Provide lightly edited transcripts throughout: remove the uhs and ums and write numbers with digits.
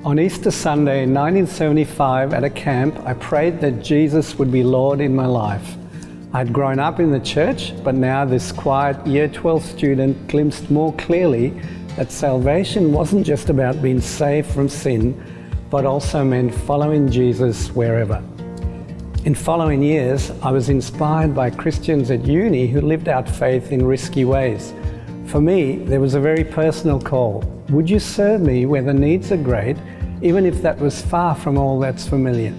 On Easter Sunday in 1975 at a camp, I prayed that Jesus would be Lord in my life. I'd grown up in the church, but now this quiet Year 12 student glimpsed more clearly that salvation wasn't just about being saved from sin, but also meant following Jesus wherever. In following years, I was inspired by Christians at uni who lived out faith in risky ways. For me, there was a very personal call. Would you serve me where the needs are great, even if that was far from all that's familiar?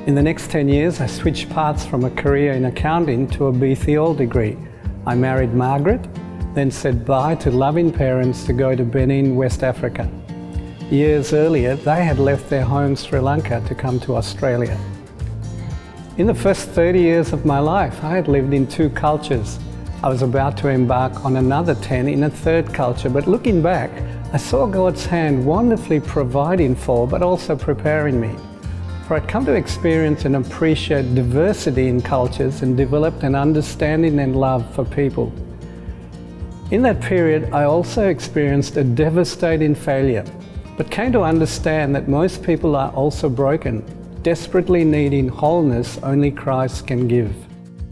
In the next 10 years, I switched paths from a career in accounting to a BUV degree. I married Margaret, then said bye to loving parents to go to Benin, West Africa. Years earlier, they had left their home Sri Lanka to come to Australia. In the first 30 years of my life, I had lived in 2 cultures. I was about to embark on another 10 in a 3rd culture, but looking back, I saw God's hand wonderfully providing for, but also preparing me. For I'd come to experience and appreciate diversity in cultures and developed an understanding and love for people. In that period, I also experienced a devastating failure, but came to understand that most people are also broken, desperately needing wholeness only Christ can give.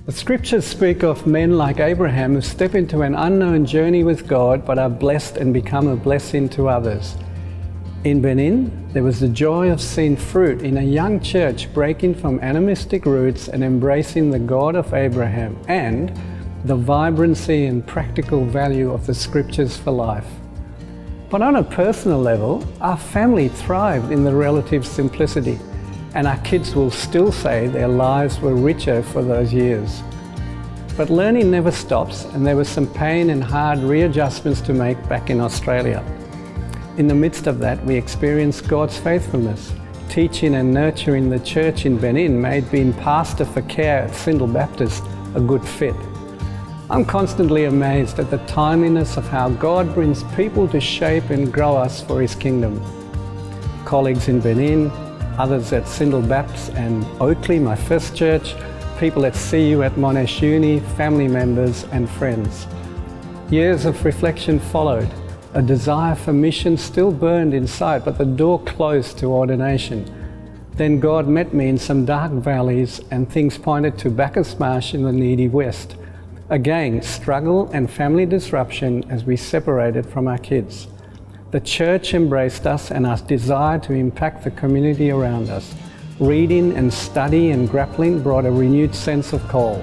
The scriptures speak of men like Abraham who step into an unknown journey with God but are blessed and become a blessing to others. In Benin, there was the joy of seeing fruit in a young church breaking from animistic roots and embracing the God of Abraham, and the vibrancy and practical value of the scriptures for life. But on a personal level, our family thrived in the relative simplicity, and our kids will still say their lives were richer for those years. But learning never stops, and there was some pain and hard readjustments to make back in Australia. In the midst of that, we experienced God's faithfulness. Teaching and nurturing the church in Benin made being pastor for care at Sindel Baptist a good fit. I'm constantly amazed at the timeliness of how God brings people to shape and grow us for His kingdom. Colleagues in Benin, others at Sindel Baptist and Oakley, my first church, people at CU at Monash Uni, family members and friends. Years of reflection followed. A desire for mission still burned inside, but the door closed to ordination. Then God met me in some dark valleys and things pointed to Bacchus Marsh in the needy west. Again, struggle and family disruption as we separated from our kids. The church embraced us and our desire to impact the community around us. Reading and study and grappling brought a renewed sense of call.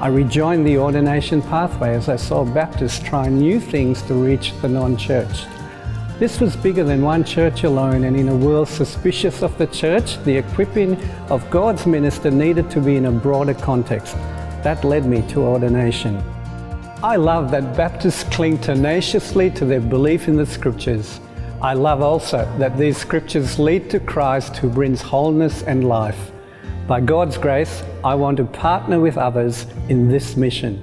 I rejoined the ordination pathway as I saw Baptists try new things to reach the non-church. This was bigger than one church alone, and in a world suspicious of the church, the equipping of God's minister needed to be in a broader context. That led me to ordination. I love that Baptists cling tenaciously to their belief in the scriptures. I love also that these scriptures lead to Christ who brings wholeness and life. By God's grace, I want to partner with others in this mission.